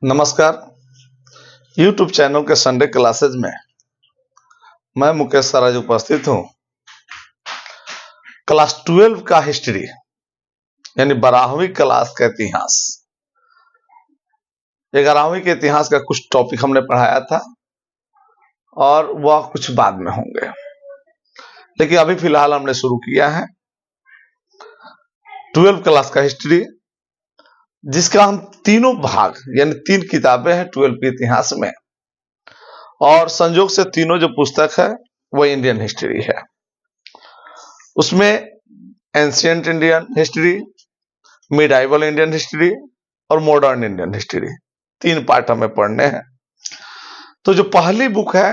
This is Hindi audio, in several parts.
नमस्कार। YouTube चैनल के संडे क्लासेज में मैं मुकेश सराज उपस्थित हूं। क्लास 12 का हिस्ट्री यानी 12वीं क्लास का इतिहास, 11वीं के इतिहास का कुछ टॉपिक हमने पढ़ाया था और वह कुछ बाद में होंगे, लेकिन अभी फिलहाल हमने शुरू किया है 12 क्लास का हिस्ट्री, जिसका हम तीनों भाग यानी 3 किताबें हैं 12 के इतिहास में, और संयोग से तीनों जो पुस्तक है वह इंडियन हिस्ट्री है। उसमें ancient Indian history, medieval Indian history और मॉडर्न इंडियन हिस्ट्री, 3 पार्ट हमें पढ़ने हैं। तो जो पहली बुक है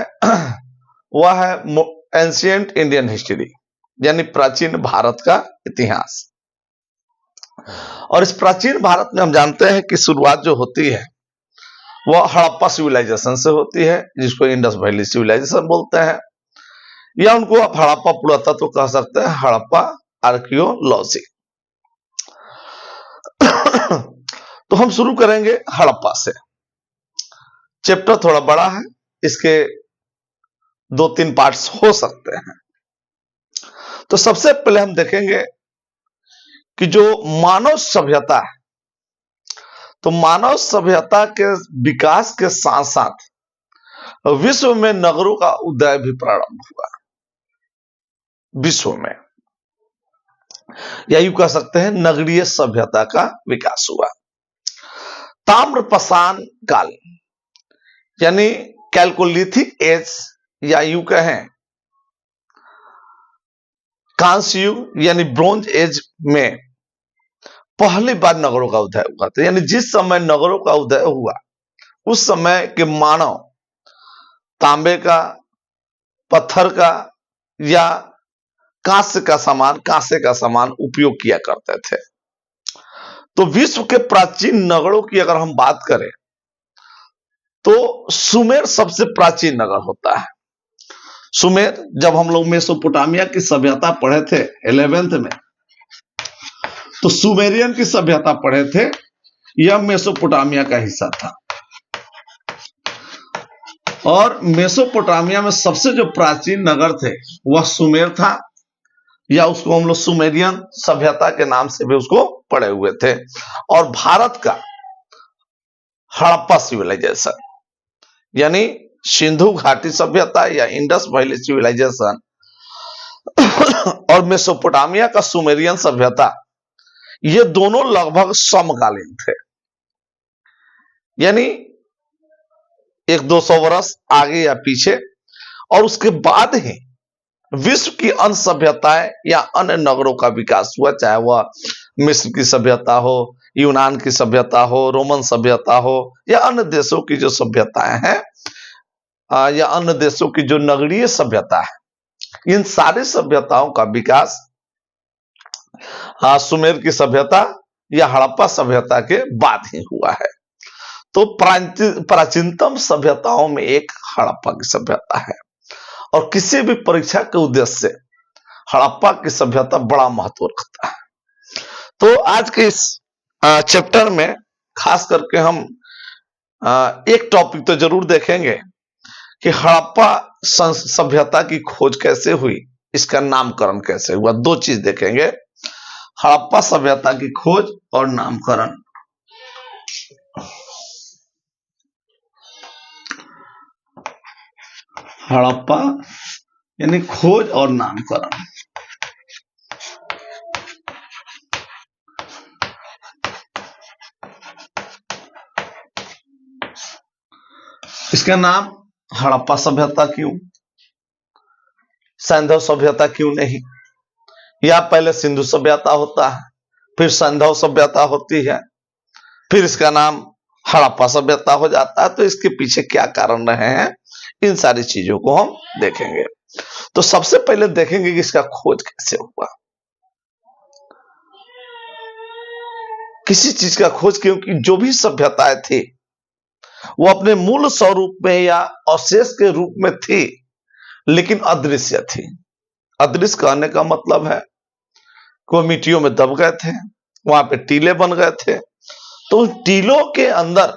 वह है एंशिएंट इंडियन हिस्ट्री यानी प्राचीन भारत का इतिहास। और इस प्राचीन भारत में हम जानते हैं कि शुरुआत जो होती है वह हड़प्पा सिविलाइजेशन से होती है, जिसको इंडस वैली सिविलाइजेशन बोलते हैं, या उनको आप हड़प्पा पुरातत्व कह सकते हैं, हड़प्पा आर्कियोलॉजी। तो हम शुरू करेंगे हड़प्पा से। चैप्टर थोड़ा बड़ा है, इसके 2-3 पार्ट्स हो सकते हैं। तो सबसे पहले हम देखेंगे कि जो मानव सभ्यता है, तो मानव सभ्यता के विकास के साथ साथ विश्व में नगरों का उदय भी प्रारंभ हुआ। विश्व में या यूं कह सकते हैं नगरीय सभ्यता का विकास हुआ। ताम्रपाषाण काल यानी कैल्कोलिथिक एज, या यूं कहें कांस्य युग यानी ब्रोंज एज में पहली बार नगरों का उदय हुआ था। यानी जिस समय नगरों का उदय हुआ उस समय के मानव तांबे का, पत्थर का या कांसे का सामान उपयोग किया करते थे। तो विश्व के प्राचीन नगरों की अगर हम बात करें तो सुमेर सबसे प्राचीन नगर होता है। सुमेर, जब हम लोग मेसोपोटामिया की सभ्यता पढ़े थे 11th में, तो सुमेरियन की सभ्यता पढ़े थे, यह मेसोपोटामिया का हिस्सा था। और मेसोपोटामिया में सबसे जो प्राचीन नगर थे वह सुमेर था, या उसको हम लोग सुमेरियन सभ्यता के नाम से भी उसको पढ़े हुए थे। और भारत का हड़प्पा सिविलाइजेशन यानी सिंधु घाटी सभ्यता या इंडस वैली सिविलाइजेशन और मेसोपोटामिया का सुमेरियन सभ्यता, ये दोनों लगभग समकालीन थे। यानी 100-200 वर्ष आगे या पीछे, और उसके बाद ही विश्व की अन्य सभ्यताएं या अन्य नगरों का विकास हुआ, चाहे वह मिस्र की सभ्यता हो, यूनान की सभ्यता हो, रोमन सभ्यता हो, या अन्य देशों की जो सभ्यताएं हैं या अन्य देशों की जो नगरीय सभ्यता है, इन सारी सभ्यताओं का विकास सुमेर की सभ्यता या हड़प्पा सभ्यता के बाद ही हुआ है। तो प्राचीनतम सभ्यताओं में एक हड़प्पा की सभ्यता है, और किसी भी परीक्षा के उद्देश्य से हड़प्पा की सभ्यता बड़ा महत्व रखता है। तो आज के इस चैप्टर में खास करके हम एक टॉपिक तो जरूर देखेंगे कि हड़प्पा सभ्यता की खोज कैसे हुई, इसका नामकरण कैसे हुआ। 2 चीज देखेंगे, हड़प्पा सभ्यता की खोज और नामकरण। हड़प्पा यानी खोज और नामकरण। इसका नाम हड़प्पा सभ्यता क्यों, सैंधव सभ्यता क्यों नहीं, या पहले सिंधु सभ्यता होता है, फिर सैंधव सभ्यता होती है, फिर इसका नाम हड़प्पा सभ्यता हो जाता है। तो इसके पीछे क्या कारण रहे हैं, इन सारी चीजों को हम देखेंगे। तो सबसे पहले देखेंगे कि इसका खोज कैसे हुआ। किसी चीज का खोज, क्योंकि जो भी सभ्यताएं थी वो अपने मूल स्वरूप में या अवशेष के रूप में थी, लेकिन अदृश्य थी। अदृश्य कहने का मतलब है कि वो मिट्टियों में दब गए थे, वहां पे टीले बन गए थे। तो उन टीलों के अंदर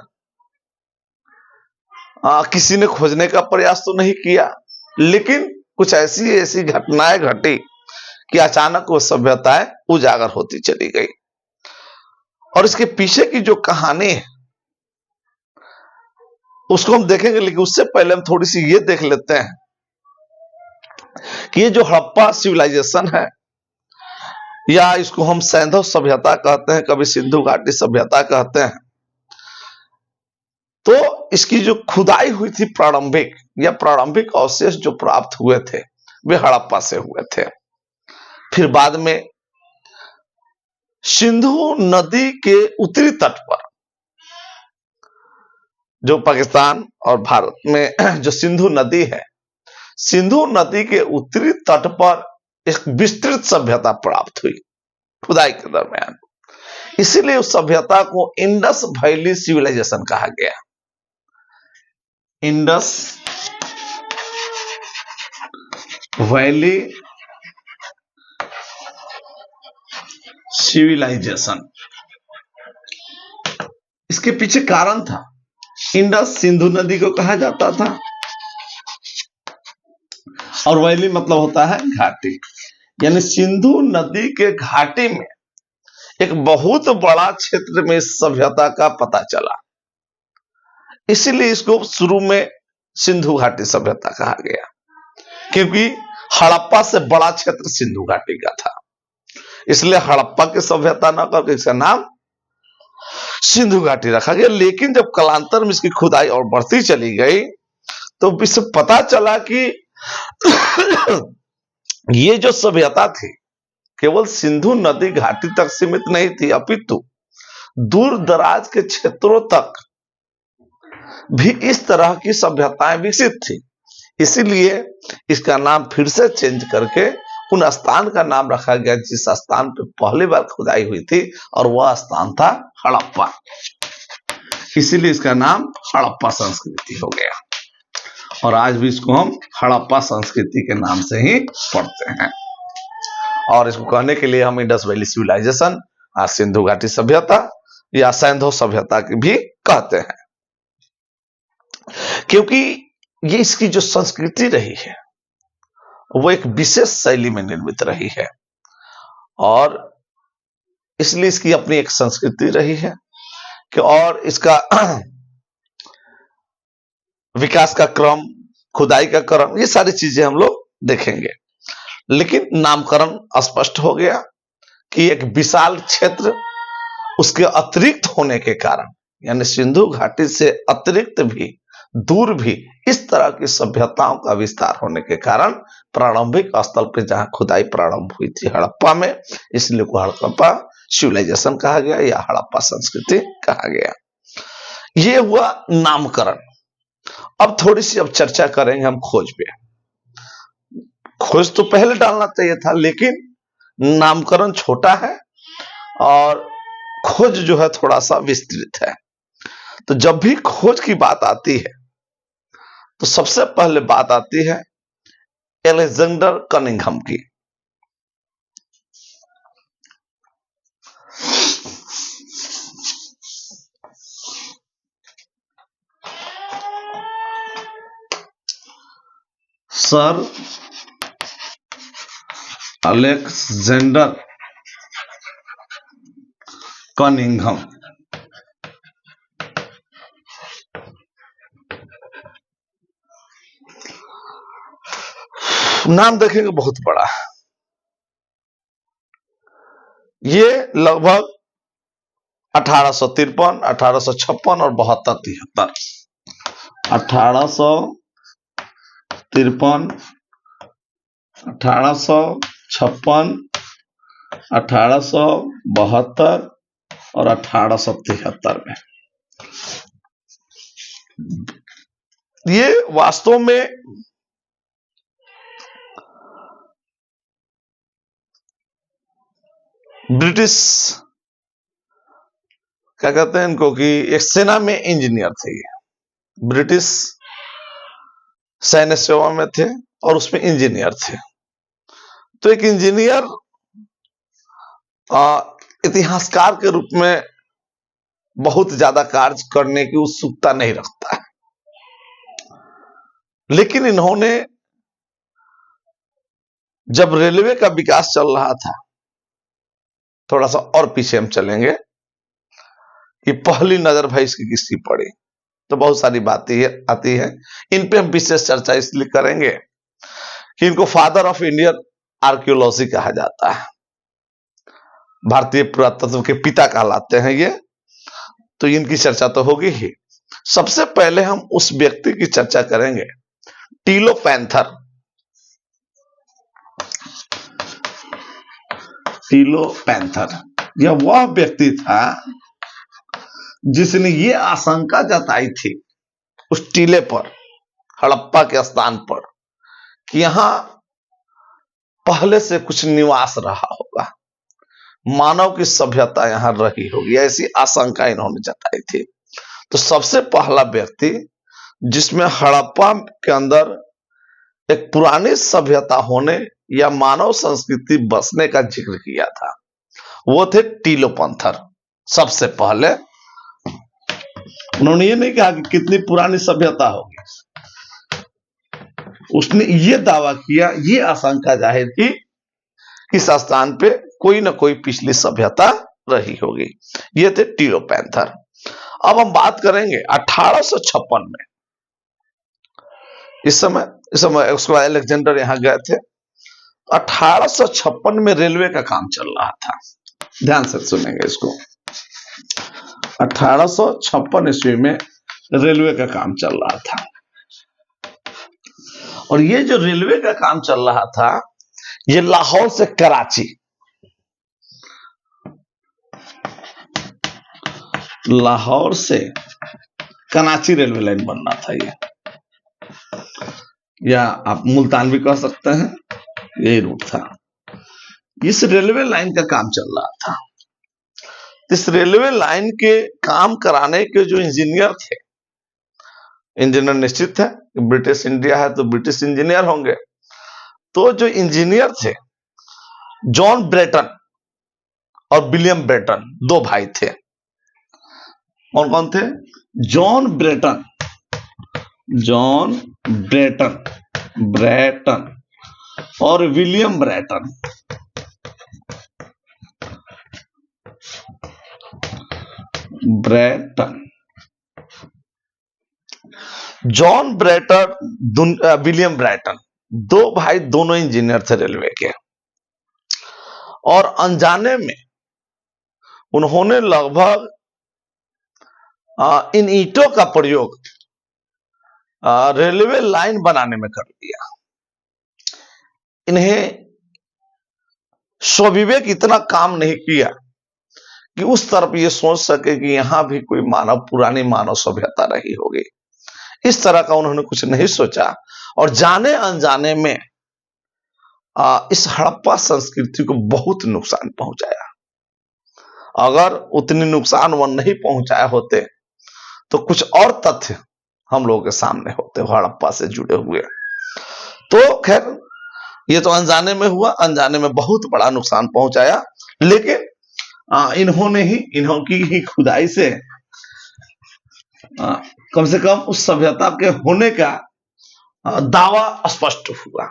किसी ने खोजने का प्रयास तो नहीं किया, लेकिन कुछ ऐसी ऐसी घटनाएं घटी कि अचानक वो सभ्यताएं उजागर होती चली गई। और इसके पीछे की जो कहानी है उसको हम देखेंगे, लेकिन उससे पहले हम थोड़ी सी ये देख लेते हैं कि ये जो हड़प्पा सिविलाइजेशन है, या इसको हम सैंधव सभ्यता कहते हैं, कभी सिंधु घाटी सभ्यता कहते हैं, तो इसकी जो खुदाई हुई थी प्रारंभिक या प्रारंभिक अवशेष जो प्राप्त हुए थे वे हड़प्पा से हुए थे। फिर बाद में सिंधु नदी के उत्तरी तट पर, जो पाकिस्तान और भारत में जो सिंधु नदी है, सिंधु नदी के उत्तरी तट पर एक विस्तृत सभ्यता प्राप्त हुई खुदाई के दरमियान। इसीलिए उस सभ्यता को इंडस वैली सिविलाइजेशन कहा गया। इंडस वैली सिविलाइजेशन, इसके पीछे कारण था, इंडस सिंधु नदी को कहा जाता था और वैली मतलब होता है घाटी, यानी सिंधु नदी के घाटी में एक बहुत बड़ा क्षेत्र में इस सभ्यता का पता चला। इसीलिए इसको शुरू में सिंधु घाटी सभ्यता कहा गया, क्योंकि हड़प्पा से बड़ा क्षेत्र सिंधु घाटी का था। इसलिए हड़प्पा की सभ्यता न करके इसका नाम सिंधु घाटी रखा गया। लेकिन जब कालांतर में इसकी खुदाई और बढ़ती चली गई तो इससे पता चला कि ये जो सभ्यता थी केवल सिंधु नदी घाटी तक सीमित नहीं थी, अपितु दूर दराज के क्षेत्रों तक भी इस तरह की सभ्यताएं विकसित थी। इसीलिए इसका नाम फिर से चेंज करके उन स्थान का नाम रखा गया जिस स्थान पर पहली बार खुदाई हुई थी, और वह स्थान था हड़प्पा। इसीलिए इसका नाम हड़प्पा संस्कृति हो गया, और आज भी इसको हम हड़प्पा संस्कृति के नाम से ही पढ़ते हैं। और इसको कहने के लिए हम इंडस वैली सिविलाइजेशन, सिंधु घाटी सभ्यता या सैंधव सभ्यता की भी कहते हैं, क्योंकि ये इसकी जो संस्कृति रही है वो एक विशेष शैली में निर्मित रही है, और इसलिए इसकी अपनी एक संस्कृति रही है कि और इसका विकास का क्रम, खुदाई का क्रम, ये सारी चीजें हम लोग देखेंगे। लेकिन नामकरण स्पष्ट हो गया कि एक विशाल क्षेत्र उसके अतिरिक्त होने के कारण, यानी सिंधु घाटी से अतिरिक्त भी दूर भी इस तरह की सभ्यताओं का विस्तार होने के कारण प्रारंभिक स्थल पर जहां खुदाई प्रारंभ हुई थी हड़प्पा में, इसलिए को हड़प्पा सिविलाइजेशन कहा गया या हड़प्पा संस्कृति कहा गया। ये हुआ नामकरण। अब थोड़ी सी अब चर्चा करेंगे हम खोज पे। खोज तो पहले डालना चाहिए था, लेकिन नामकरण छोटा है और खोज जो है थोड़ा सा विस्तृत है। तो जब भी खोज की बात आती है तो सबसे पहले बात आती है अलेक्जेंडर कनिंघम की। सर अलेक्जेंडर कनिंघम नाम देखेंगे बहुत बड़ा। ये लगभग 1853, 1856 और 72-73, 1853, 1856, 1872 और 1873 में ये वास्तव में ब्रिटिश, क्या कहते हैं इनको, कि एक सेना में इंजीनियर थे। ब्रिटिश सैन्य सेवा में थे और उसमें इंजीनियर थे। तो एक इंजीनियर इतिहासकार के रूप में बहुत ज्यादा कार्य करने की उत्सुकता नहीं रखता है। लेकिन इन्होंने जब रेलवे का विकास चल रहा था, थोड़ा सा और पीछे हम चलेंगे कि पहली नजर भाई इसकी किसकी पड़ी, तो बहुत सारी बातें आती है। इन पे हम विशेष चर्चा इसलिए करेंगे कि इनको फादर ऑफ इंडियन आर्कियोलॉजी कहा जाता है, भारतीय पुरातत्व के पिता कहलाते हैं ये, तो इनकी चर्चा तो होगी ही। सबसे पहले हम उस व्यक्ति की चर्चा करेंगे, टीलो पैंथर। टीलो पैंथर यह वह व्यक्ति था जिसने ये आशंका जताई थी उस टीले पर, हड़प्पा के स्थान पर, कि यहां पहले से कुछ निवास रहा होगा, मानव की सभ्यता यहां रही होगी, ऐसी आशंका इन्होंने जताई थी। तो सबसे पहला व्यक्ति जिसमें हड़प्पा के अंदर एक पुरानी सभ्यता होने या मानव संस्कृति बसने का जिक्र किया था, वो थे टीलो पैंथर। सबसे पहले उन्होंने ये नहीं कहा कि कितनी पुरानी सभ्यता होगी, उसने ये दावा किया, ये आशंका जाहिर की कि इस स्थान पे कोई ना कोई पिछली सभ्यता रही होगी। ये थे टीलो पैंथर। अब हम बात करेंगे 1856 में, इस समय उसके बाद अलेक्जेंडर यहां गए थे। 1856 में रेलवे का काम चल रहा था, ध्यान से सुनेंगे इसको। 1856 ईस्वी में रेलवे का काम चल रहा था, और ये जो रेलवे का काम चल रहा था, ये लाहौर से कराची, लाहौर से कराची रेलवे लाइन बनना था ये, या आप मुल्तान भी कह सकते हैं, यही रूट था। इस रेलवे लाइन का काम चल रहा था। इस रेलवे लाइन के काम कराने के जो इंजीनियर थे, इंजीनियर निश्चित है, ब्रिटिश इंडिया है तो ब्रिटिश इंजीनियर होंगे, तो जो इंजीनियर थे जॉन ब्रेटन और विलियम ब्रेटन, दो भाई थे। कौन कौन थे? जॉन ब्रेटन ब्रेटन और William Bretton. John Bretton, William Bretton, दो भाई, दोनों इंजीनियर थे रेलवे के, और अनजाने में उन्होंने लगभग इन ईंटों का प्रयोग रेलवे लाइन बनाने में कर लिया। इन्हें स्वविवेक इतना काम नहीं किया कि उस तरफ ये सोच सके कि यहां भी कोई पुरानी मानव सभ्यता रही होगी। इस तरह का उन्होंने कुछ नहीं सोचा, और जाने अनजाने में इस हड़प्पा संस्कृति को बहुत नुकसान पहुंचाया। अगर उतनी नुकसान वो नहीं पहुंचाए होते तो कुछ और तथ्य हम लोगों के सामने होते हड़प्पा से जुड़े हुए। तो खैर, ये तो अनजाने में हुआ, अनजाने में बहुत बड़ा नुकसान पहुंचाया, लेकिन इन्हों की ही खुदाई से कम से कम उस सभ्यता के होने का दावा स्पष्ट हुआ,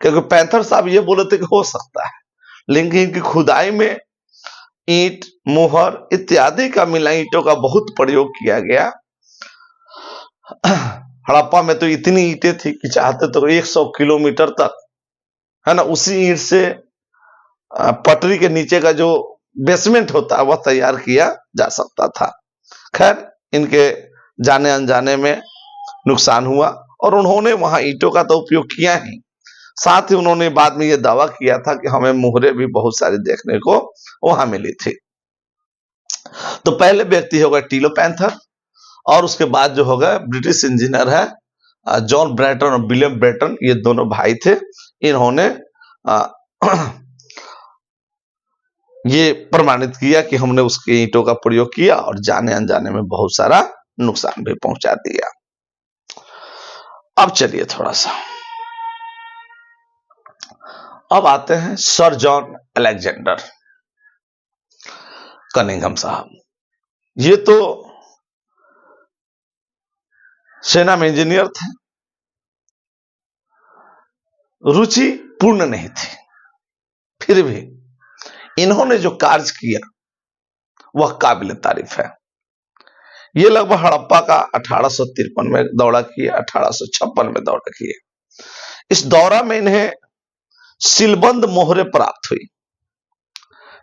क्योंकि पैंथर साहब ये बोले थे कि हो सकता है, लेकिन इनकी खुदाई में ईंट, मोहर इत्यादि का मिला, ईंटों का बहुत प्रयोग किया गया। हड़प्पा में तो इतनी ईंटें थी कि चाहते तो 100 किलोमीटर तक, है ना, उसी ईंट से पटरी के नीचे का जो बेसमेंट होता है वह तैयार किया जा सकता था। खैर, इनके जाने अनजाने में नुकसान हुआ, और उन्होंने वहां ईंटों का तो उपयोग किया ही, साथ ही उन्होंने बाद में यह दावा किया था कि हमें मोहरे भी बहुत सारी देखने को वहां मिली थी। तो पहले व्यक्ति होगा टीलो पैंथर, और उसके बाद जो होगा ब्रिटिश इंजीनियर है जॉन ब्रेटन और विलियम ब्रेटन, ये दोनों भाई थे। इन्होंने ये प्रमाणित किया कि हमने उसके ईंटों का प्रयोग किया और जाने अनजाने में बहुत सारा नुकसान भी पहुंचा दिया। अब चलिए थोड़ा सा, अब आते हैं सर जॉन अलेक्जेंडर कनिंघम साहब। ये तो सेना में इंजीनियर थे, रुचि पूर्ण नहीं थी। फिर भी इन्होंने जो कार्य किया वह काबिल तारीफ है। ये लगभग हड़प्पा का 1853 में दौरा किए, 1856 में दौरा किए। इस दौरा में इन्हें सीलबंद मोहरें प्राप्त हुई,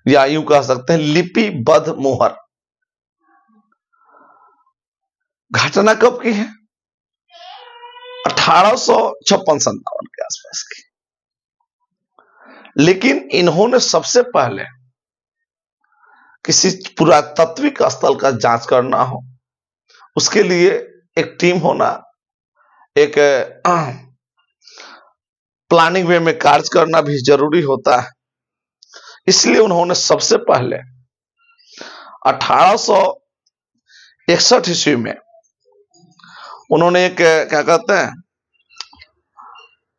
या यूं कह सकते हैं लिपिबद्ध मोहर। घटना कब की है? 1856-57 के आसपास की। लेकिन इन्होंने सबसे पहले किसी पुरातात्विक स्थल का जांच करना हो, उसके लिए एक टीम होना, एक प्लानिंग वे में कार्य करना भी जरूरी होता है। इसलिए उन्होंने सबसे पहले 1861 ईस्वी में उन्होंने एक क्या कहते हैं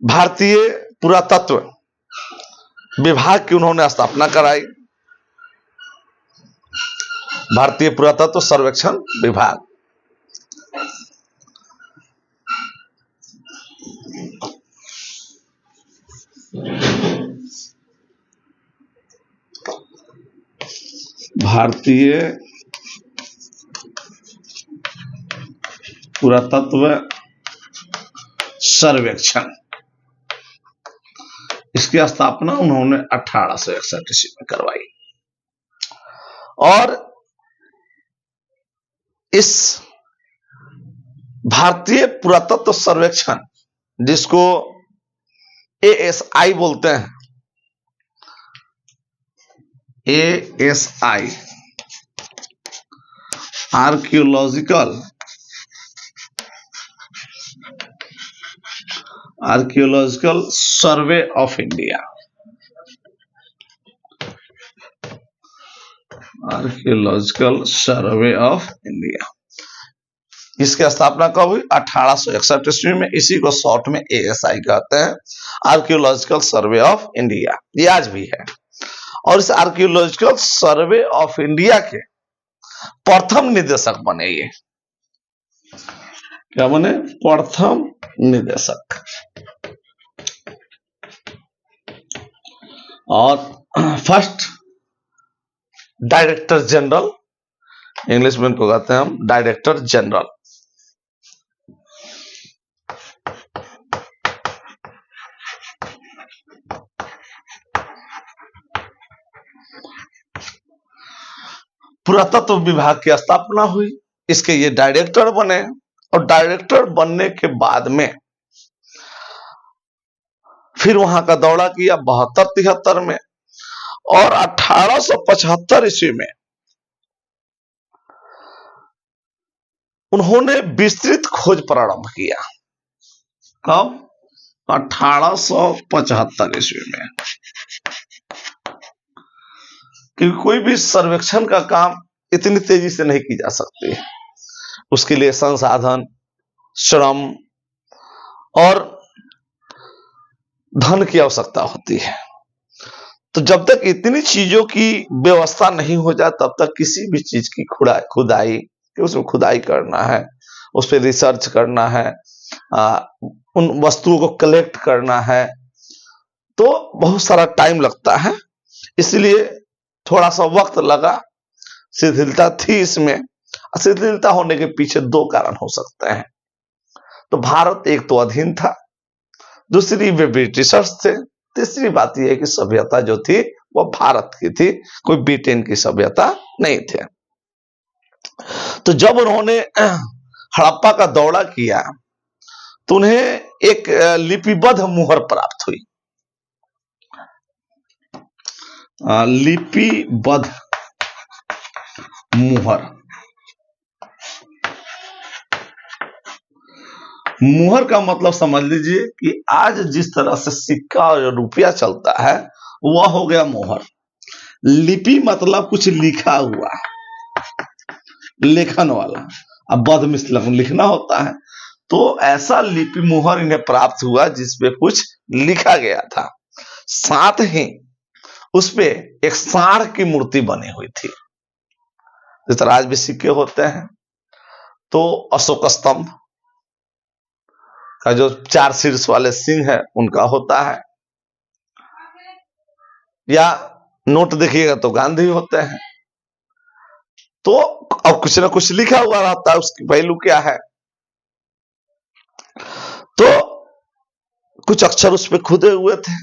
भारतीय पुरातत्व विभाग की उन्होंने स्थापना कराई, भारतीय पुरातत्व सर्वेक्षण विभाग। भारतीय पुरातत्व सर्वेक्षण, इसकी स्थापना उन्होंने 1861 ईस्वी में करवाई। और इस भारतीय पुरातत्व सर्वेक्षण, जिसको ASI बोलते हैं, ASI archaeological survey of India, archaeological survey of India, इसकी स्थापना कब हुई? 1861 ईस्वी में। इसी को शॉर्ट में ASI कहते हैं, आर्कियोलॉजिकल सर्वे ऑफ इंडिया। ये आज भी है। और इस आर्कियोलॉजिकल सर्वे ऑफ इंडिया के प्रथम निदेशक बने ये। क्या बने? प्रथम निदेशक। और फर्स्ट डायरेक्टर जनरल, इंग्लिश में इनको कहते हैं हम डायरेक्टर जनरल। पुरातत्व विभाग की स्थापना हुई, इसके ये डायरेक्टर बने। और डायरेक्टर बनने के बाद में फिर वहां का दौरा किया 72-73 में। और 1875 ईस्वी में उन्होंने विस्तृत खोज प्रारंभ किया। कब? 1875 ईस्वी में। क्योंकि कोई भी सर्वेक्षण का काम इतनी तेजी से नहीं की जा सकती, उसके लिए संसाधन, श्रम और धन की आवश्यकता होती है। तो जब तक इतनी चीजों की व्यवस्था नहीं हो जाए, तब तक किसी भी चीज की खुदाई, उसमें खुदाई करना है, उस पर रिसर्च करना है, उन वस्तुओं को कलेक्ट करना है, तो बहुत सारा टाइम लगता है। इसलिए थोड़ा सा वक्त लगा, शिथिलता थी इसमें। शिथिलता होने के पीछे दो कारण हो सकते हैं। तो भारत एक तो अधीन था, दूसरी वे ब्रिटिशर्स थे, तीसरी बात यह है कि सभ्यता जो थी वह भारत की थी, कोई ब्रिटेन की सभ्यता नहीं थे। तो जब उन्होंने हड़प्पा का दौरा किया तो उन्हें एक लिपिबद्ध मुहर प्राप्त हुई। लिपिबद्ध मुहर, मुहर का मतलब समझ लीजिए कि आज जिस तरह से सिक्का और रुपया चलता है वह हो गया मुहर। लिपि मतलब कुछ लिखा हुआ, लेखन वाला। अब बद्ध में लिखना होता है, तो ऐसा लिपि मुहर इन्हें प्राप्त हुआ जिसपे कुछ लिखा गया था। साथ ही उसपे एक सांड की मूर्ति बनी हुई थी। जिस तरह आज भी सिक्के होते हैं, तो अशोक स्तंभ, का जो 4 शीर्ष वाले सिंह है उनका होता है, या नोट देखिएगा तो गांधी होते हैं। तो अब कुछ ना कुछ लिखा हुआ रहता है, उसकी वैल्यू क्या है। तो कुछ अक्षर उस पे खुदे हुए थे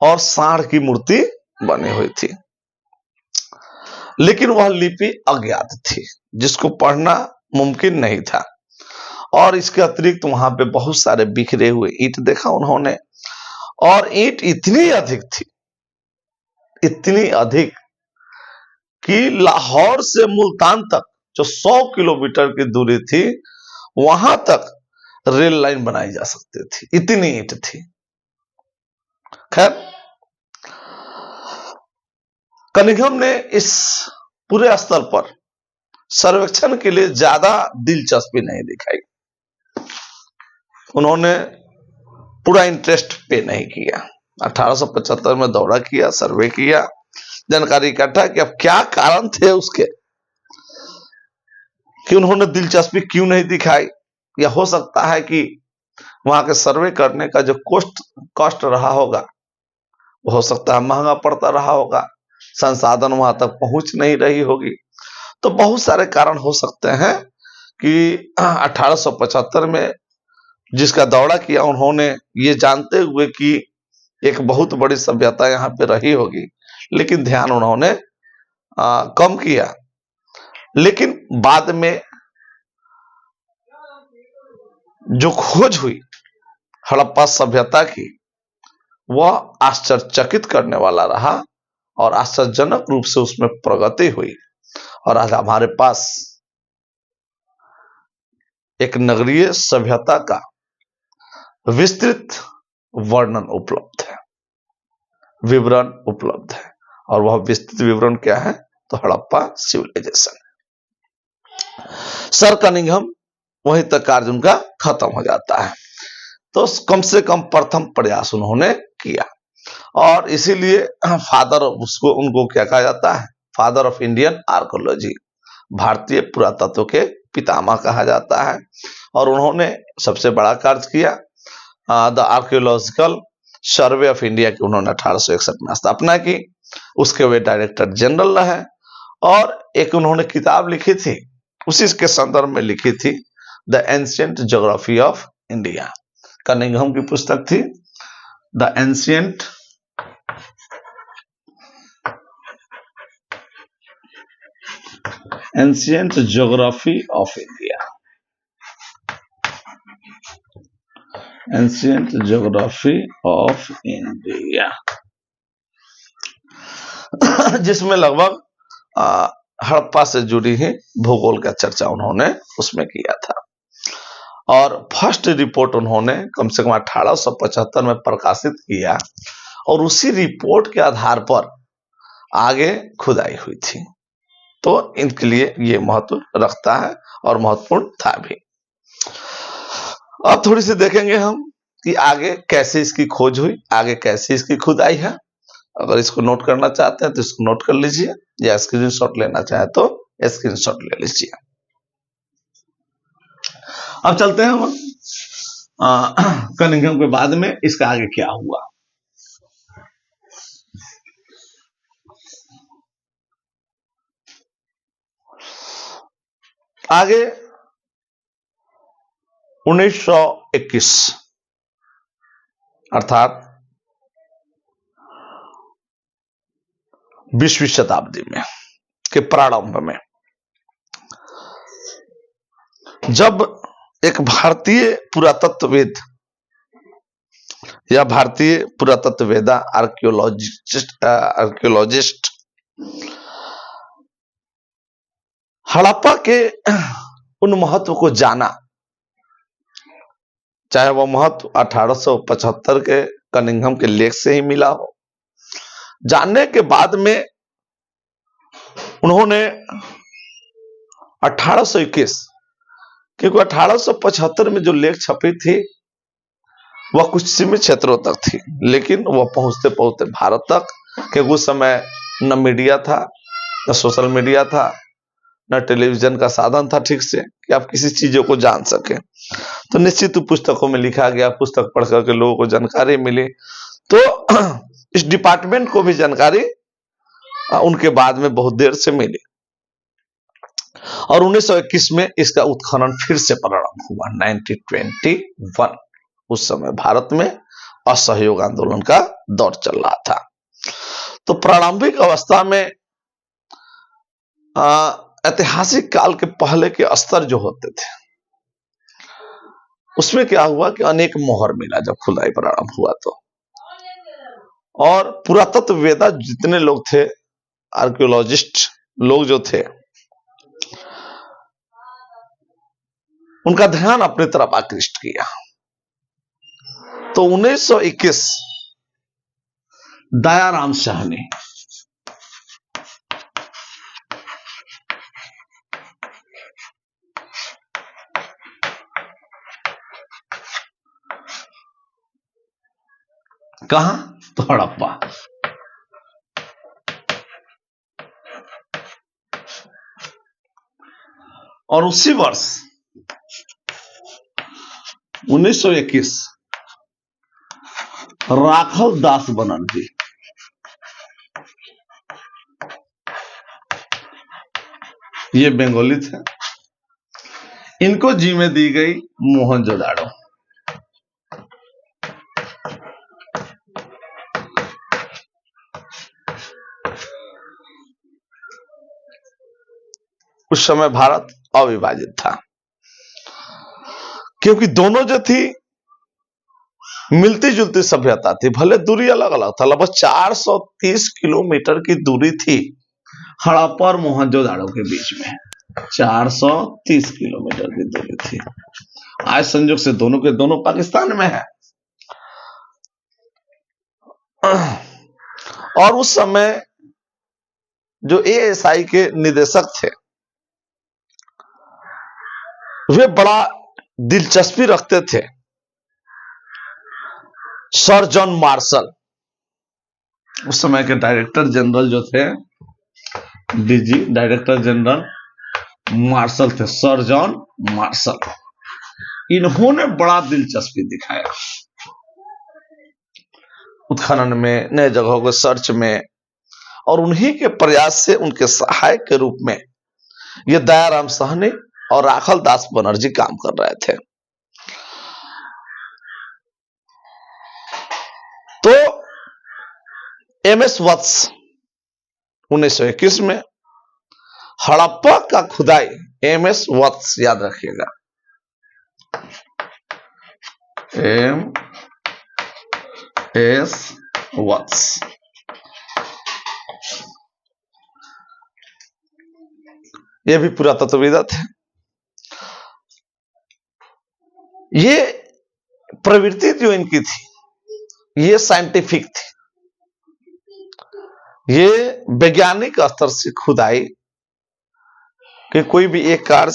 और सांड की मूर्ति बनी हुई थी, लेकिन वह लिपि अज्ञात थी, जिसको पढ़ना मुमकिन नहीं था। और इसके अतिरिक्त वहां पे बहुत सारे बिखरे हुए ईंट देखा उन्होंने, और ईंट इतनी अधिक थी, इतनी अधिक कि लाहौर से मुल्तान तक जो 100 किलोमीटर की दूरी थी, वहां तक रेल लाइन बनाई जा सकती थी, इतनी ईंट थी। खैर, कनिंघम ने इस पूरे स्तर पर सर्वेक्षण के लिए ज्यादा दिलचस्पी नहीं दिखाई। उन्होंने पूरा इंटरेस्ट पे नहीं किया। 1875 में दौरा किया, सर्वे किया, जानकारी इकट्ठा कि अब क्या कारण थे उसके कि उन्होंने दिलचस्पी क्यों नहीं दिखाई। या हो सकता है कि वहां के सर्वे करने का जो कॉस्ट रहा होगा, वो हो सकता है महंगा पड़ता रहा होगा, संसाधन वहां तक पहुंच नहीं रही होगी। तो बहुत सारे कारण हो सकते हैं कि 1875 में जिसका दौरा किया, उन्होंने ये जानते हुए कि एक बहुत बड़ी सभ्यता यहाँ पे रही होगी, लेकिन ध्यान उन्होंने कम किया। लेकिन बाद में जो खोज हुई हड़प्पा सभ्यता की, वह आश्चर्यचकित करने वाला रहा और आश्चर्यजनक रूप से उसमें प्रगति हुई। और आज हमारे पास एक नगरीय सभ्यता का विस्तृत वर्णन उपलब्ध है, विवरण उपलब्ध है। और वह विस्तृत विवरण क्या है? तो हड़प्पा सिविलाइजेशन है। सर कनिंघम वहीं तक कार्य उनका खत्म हो जाता है। तो कम से कम प्रथम प्रयास उन्होंने किया, और इसीलिए फादर उसको उनको क्या कहा जाता है? फादर ऑफ इंडियन आर्कोलॉजी, भारतीय पुरातत्व के पितामह कहा जाता है। और उन्होंने सबसे बड़ा कार्य किया, the archaeological survey of India की उन्होंने 1861 में स्थापना की। उसके वे डायरेक्टर जनरल रहे, और एक उन्होंने किताब लिखी थी, उसी के संदर्भ में लिखी थी, the ancient geography of India. Cunningham की पुस्तक थी the ancient geography of India, ancient geography of India, जिसमें लगभग हड़प्पा से जुड़ी ही भूगोल का चर्चा उन्होंने उसमें किया था। और फर्स्ट रिपोर्ट उन्होंने कम से कम 1875 में प्रकाशित किया, और उसी रिपोर्ट के आधार पर आगे खुदाई हुई थी। तो इनके लिए ये महत्व रखता है और महत्वपूर्ण था भी। अब थोड़ी सी देखेंगे हम कि आगे कैसे इसकी खोज हुई, आगे कैसे इसकी खुदाई है। अगर इसको नोट करना चाहते हैं तो इसको नोट कर लीजिए, या स्क्रीनशॉट लेना चाहे तो स्क्रीनशॉट ले लीजिए। अब चलते हैं हम कनिंघम के बाद में इसका आगे क्या हुआ। आगे 1921 अर्थात 20वीं शताब्दी में के प्रारंभ में, जब एक भारतीय पुरातत्वविद या भारतीय पुरातत्ववेदा आर्कियोलॉजिस्ट हड़प्पा के उन महत्व को जाना, चाहे वह महत्व 1875 के कनिंघम के लेख से ही मिला हो, जानने के बाद में उन्होंने 1821, क्योंकि 1875 में जो लेख छपी थी वह कुछ सीमित क्षेत्रों तक थी, लेकिन वह पहुंचते पहुंचते भारत तक, क्योंकि उस समय न मीडिया था, न सोशल मीडिया था, न टेलीविजन का साधन था ठीक से कि आप किसी चीजों को जान सके। तो निश्चित ही पुस्तकों में लिखा गया, पुस्तक पढ़ करके लोगों को जानकारी मिली। तो इस डिपार्टमेंट को भी जानकारी उनके बाद में बहुत देर से मिली और 1921 में इसका उत्खनन फिर से प्रारंभ हुआ 1921। उस समय भारत में असहयोग आंदोलन का दौर चल रहा था। तो प्रारंभिक अवस्था में ऐतिहासिक काल के पहले के स्तर जो होते थे उसमें क्या हुआ कि अनेक मोहर मिला जब खुदाई प्रारंभ हुआ तो, और पुरातत्ववेदा जितने लोग थे, आर्कियोलॉजिस्ट लोग जो थे, उनका ध्यान अपनी तरफ आकृष्ट किया। तो 1921 दयाराम साहनी कहां? तो हड़प्पा। और उसी वर्ष 1921 राघव दास बनर्जी ये बंगाली थे, इनको जिम्मे दी गई मोहनजोदाड़ो। उस समय भारत अविभाजित था क्योंकि दोनों जो थी मिलती जुलती सभ्यता थी, भले दूरी अलग अलग था, लगभग 430 किलोमीटर की दूरी थी हड़प्पा और मोहनजोदाड़ो के बीच में। 430 किलोमीटर की दूरी थी। आज संयोग से दोनों के दोनों पाकिस्तान में है। और उस समय जो एएसआई के निदेशक थे वे बड़ा दिलचस्पी रखते थे सर जॉन मार्शल। उस समय के डायरेक्टर जनरल जो थे, डीजी डायरेक्टर जनरल मार्शल थे, सर जॉन मार्शल। इन्होंने बड़ा दिलचस्पी दिखाया उत्खनन में, नए जगहों के सर्च में, और उन्हीं के प्रयास से उनके सहायक के रूप में ये दयाराम साहनी और राघव दास बनर्जी काम कर रहे थे। तो एमएस वत्स 1921 में हड़प्पा का खुदाई, एमएस वत्स याद रखिएगा, एम एस वत्स, ये भी पुरातत्वविद थे। ये प्रवृत्ति जो इनकी थी ये साइंटिफिक थी, ये वैज्ञानिक स्तर से खुदाई कि कोई भी एक कार्य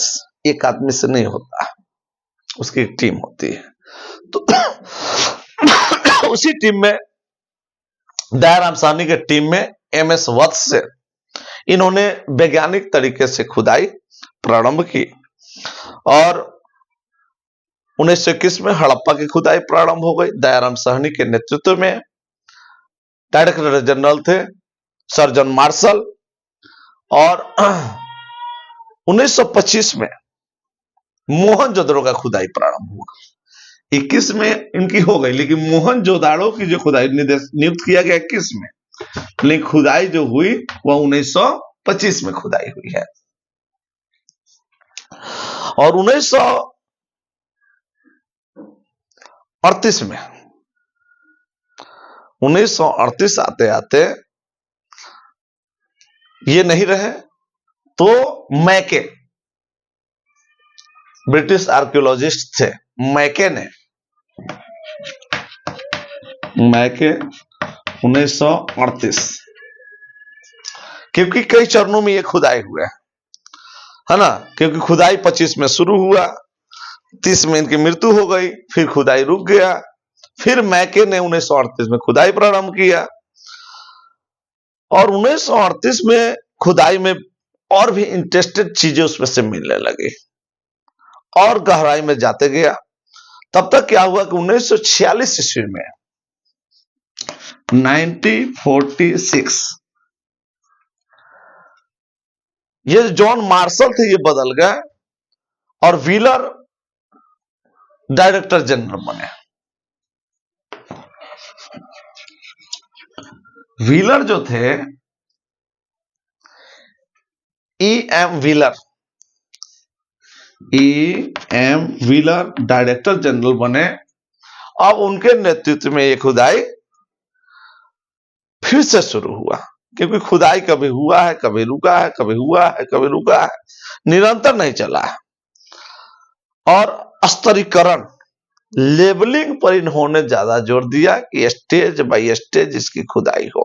एक आदमी से नहीं होता, उसकी एक टीम होती है। तो उसी टीम में दयाराम साहनी के टीम में एमएस वत्स से इन्होंने वैज्ञानिक तरीके से खुदाई प्रारंभ की और 1921 में हड़प्पा की खुदाई प्रारंभ हो गई। दयाराम साहनी के नेतृत्व में डायरेक्टर जनरल थे सर जॉन मार्शल, और 1925 में मोहनजोदड़ो का खुदाई प्रारंभ हुआ। 21 में इनकी हो गई, लेकिन मोहनजोदड़ो की जो खुदाई नियुक्त किया गया 21 में, लेकिन खुदाई जो हुई वह 1925 में खुदाई हुई है। और 1938 में 1938 आते आते ये नहीं रहे तो मैके, ब्रिटिश आर्कियोलॉजिस्ट थे, मैके 1938, क्योंकि कई चरणों में ये खुदाई हुआ है ना, क्योंकि खुदाई 25 में शुरू हुआ, 30 में इनकी मृत्यु हो गई, फिर खुदाई रुक गया, फिर मैके ने 1938 में खुदाई प्रारंभ किया। और 1938 में खुदाई में और भी इंटरेस्टेड चीजें उसमें से मिलने लगी और गहराई में जाते गया। तब तक क्या हुआ कि 1946 ईस्वी में 1946 ये जॉन मार्शल थे, ये बदल गए और व्हीलर डायरेक्टर जनरल बने। व्हीलर जो थे, E.M. व्हीलर डायरेक्टर जनरल बने। अब उनके नेतृत्व में ये खुदाई फिर से शुरू हुआ, क्योंकि खुदाई कभी हुआ है, कभी रुका है, कभी हुआ है, कभी रुका है, निरंतर नहीं चला है। और स्तरीकरण, लेबलिंग पर इन्होंने ज्यादा जोर दिया कि स्टेज बाय स्टेज इसकी खुदाई हो,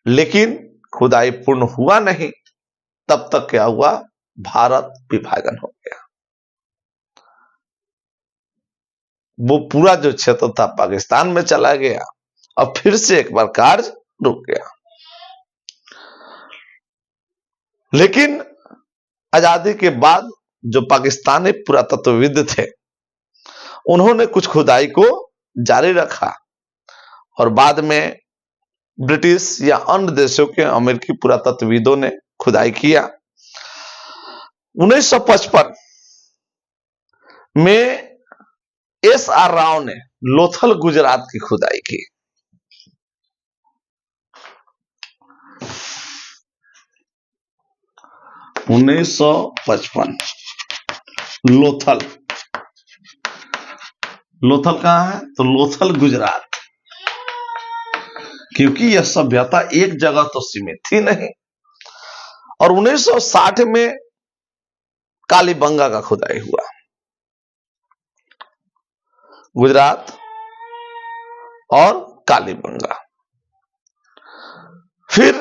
लेकिन खुदाई पूर्ण हुआ नहीं। तब तक क्या हुआ, भारत विभाजन हो गया। वो पूरा जो क्षेत्र था पाकिस्तान में चला गया और फिर से एक बार कार्य रुक गया। लेकिन आजादी के बाद जो पाकिस्तानी पुरातत्वविद थे, उन्होंने कुछ खुदाई को जारी रखा और बाद में ब्रिटिश या अन्य देशों के अमेरिकी पुरातत्वविदों ने खुदाई किया। 1955 में S.R. राव ने लोथल गुजरात की खुदाई की। लोथल कहां है, तो लोथल गुजरात, क्योंकि यह सभ्यता एक जगह तो सीमित थी नहीं। और 1960 में कालीबंगा का खुदाई हुआ, गुजरात और कालीबंगा। फिर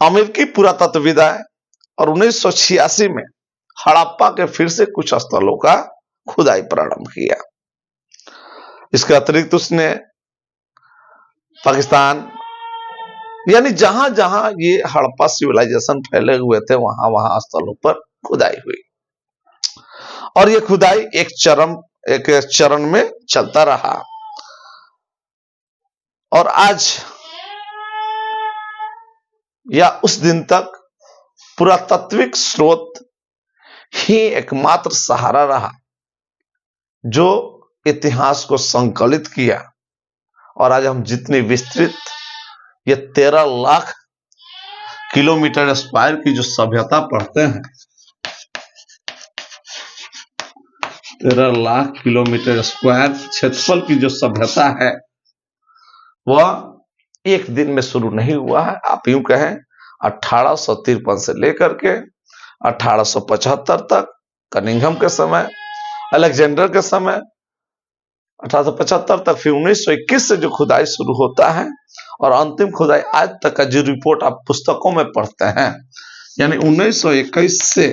अमेरिकी पुरातत्वविद आए और 1986 में हड़प्पा के फिर से कुछ स्थलों का खुदाई प्रारंभ किया। इसके अतिरिक्त उसने पाकिस्तान, यानी जहां जहां ये हड़प्पा सिविलाइजेशन फैले हुए थे, वहां वहां स्थलों पर खुदाई हुई और ये खुदाई एक चरण में चलता रहा। और आज या उस दिन तक पुरातात्विक स्रोत ही एकमात्र सहारा रहा जो इतिहास को संकलित किया। और आज हम जितनी विस्तृत, ये 13 लाख किलोमीटर स्क्वायर की जो सभ्यता पढ़ते हैं, 13 लाख किलोमीटर स्क्वायर क्षेत्रफल की जो सभ्यता है, वह एक दिन में शुरू नहीं हुआ है। आप यूं कहें 1853 से लेकर के 1875 तक, कनिंघम के समय, अलेक्जेंडर के समय 1875 तक, फिर 1921 से जो खुदाई शुरू होता है और अंतिम खुदाई आज तक का जो रिपोर्ट आप पुस्तकों में पढ़ते हैं, यानी 1921 से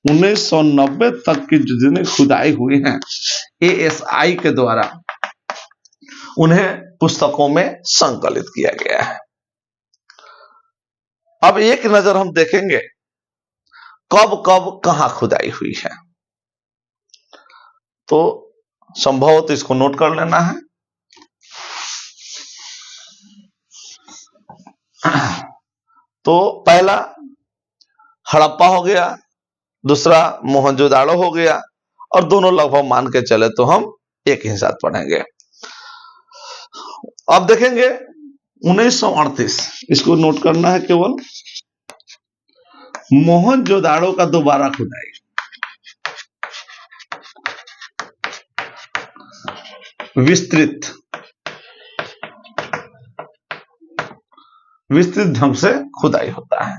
1990 तक की जो जितनी खुदाई हुई है ASI के द्वारा, उन्हें पुस्तकों में संकलित किया गया है। अब एक नजर हम देखेंगे कब कब कहां खुदाई हुई है, तो संभवतः इसको नोट कर लेना है। तो पहला हड़प्पा हो गया, दूसरा मोहनजोदाड़ो हो गया, और दोनों लगभग मान के चले तो हम एक ही साथ पढ़ेंगे। अब देखेंगे 1938, इसको नोट करना है केवल, मोहनजोदाड़ो का दोबारा खुदाई। विस्तृत ढंग से खुदाई होता है।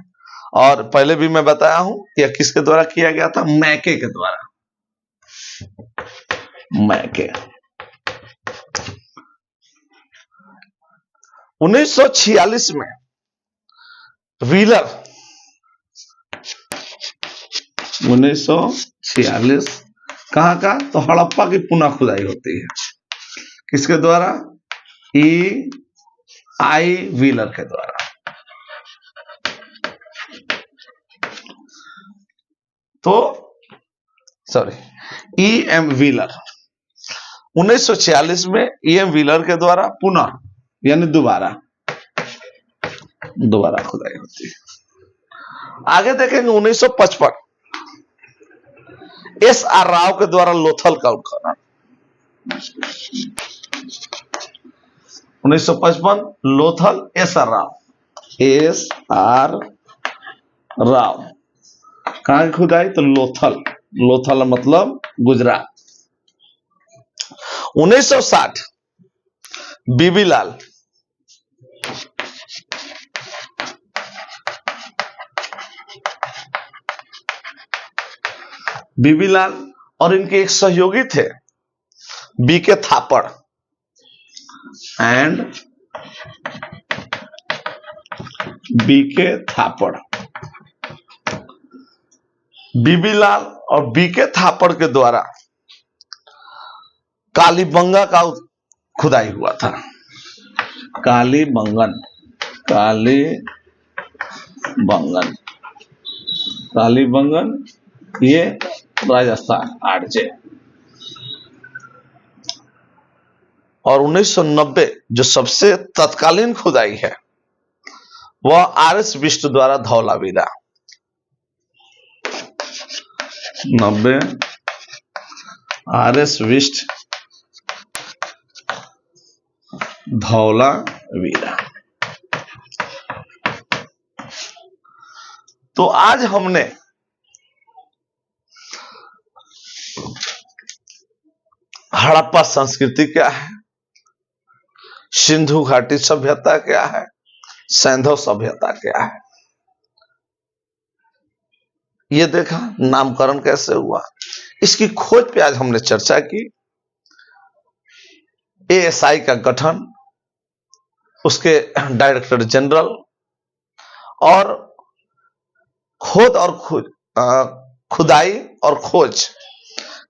और पहले भी मैं बताया हूं कि यह किसके द्वारा किया गया था, मैके के द्वारा। मैके 1946 में व्हीलर, 1946 कहां का, तो हड़प्पा की पुनः खुदाई होती है। किसके द्वारा, E.I. व्हीलर के द्वारा। तो सॉरी, E.M. व्हीलर 1946 में E.M. व्हीलर के द्वारा पुनः यानी दोबारा खुदाई होती है। आगे देखेंगे 1955 S.R. राव के द्वारा लोथल का उत्खनन। 1955 लोथल S.R. राव कहां की खुदाई? तो लोथल मतलब गुजरात। 1960 बीबीलाल और इनके एक सहयोगी थे B.K. थापड़ and B.K. थापड़। बीबीलाल और B.K. थापड़ के द्वारा कालीबंगा का खुदाई हुआ था। कालीबंगन ये राजस्थान आरजे। और 1990 जो सबसे तत्कालीन खुदाई है वह R.S. बिष्ट द्वारा धौलावीरा। 90 R.S. बिष्ट धौलावीरा। तो आज हमने हड़प्पा संस्कृति क्या है, सिंधु घाटी सभ्यता क्या है, सैंधव सभ्यता क्या है, ये देखा। नामकरण कैसे हुआ, इसकी खोज पे आज हमने चर्चा की। ASI का गठन, उसके डायरेक्टर जनरल और खुदाई और खोज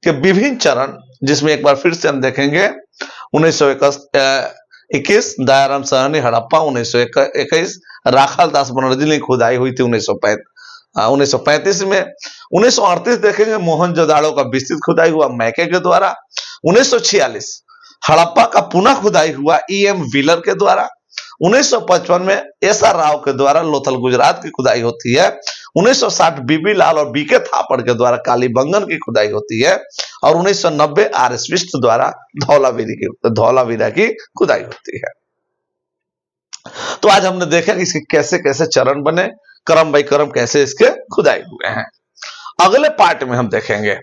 के विभिन्न चरण, जिसमें एक बार फिर से हम देखेंगे 1921 दयाराम साहनी हड़प्पा, 1921 राखाल दास बनर्जी की खुदाई हुई थी 1935 में। 1938 देखेंगे मोहनजोदाड़ो का विस्तृत खुदाई हुआ मैके के द्वारा। 1946 हड़प्पा का पुनः खुदाई हुआ E.M. व्हीलर के द्वारा। 1955 में S.R. राव के द्वारा लोथल गुजरात की खुदाई होती है। 1960 बीबीलाल और B.K. थापड़ के द्वारा कालीबंगन की खुदाई होती है। और 1990 R.S. बिष्ट द्वारा धौलावीरा की खुदाई होती है। तो आज हमने देखा कि इसके कैसे कैसे चरण बने, क्रम बाई क्रम कैसे इसके खुदाई हुए हैं। अगले पार्ट में हम देखेंगे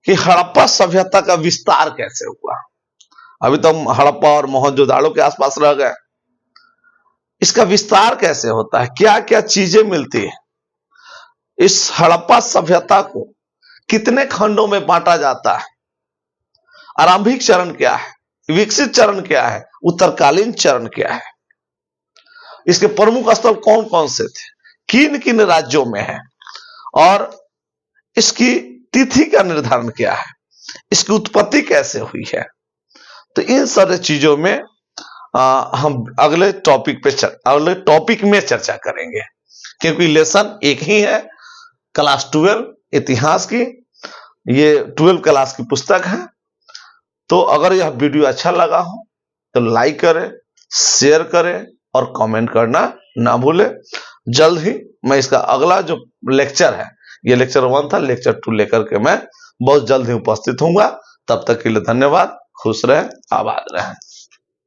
कि हड़प्पा सभ्यता का विस्तार कैसे हुआ। अभी तो हम हड़प्पा और मोहनजोदाड़ो के आसपास रह गए, इसका विस्तार कैसे होता है, क्या क्या चीजें मिलती है, इस हड़प्पा सभ्यता को कितने खंडों में बांटा जाता है, आरंभिक चरण क्या है, विकसित चरण क्या है, उत्तरकालीन चरण क्या है, इसके प्रमुख स्थल कौन कौन से थे, किन किन राज्यों में है, और इसकी तिथि का निर्धारण क्या है, इसकी उत्पत्ति कैसे हुई है। तो इन सारे चीजों में हम अगले टॉपिक में चर्चा करेंगे, क्योंकि लेसन एक ही है, क्लास 12 इतिहास की, ये 12 क्लास की पुस्तक है। तो अगर यह वीडियो अच्छा लगा हो तो लाइक करें, शेयर करें और कमेंट करना ना भूलें। जल्द ही मैं इसका अगला जो लेक्चर है, ये लेक्चर 1 था, लेक्चर 2 लेकर के मैं बहुत जल्द ही उपस्थित होऊंगा। तब तक के लिए धन्यवाद। खुश रहें, आबाद रहें।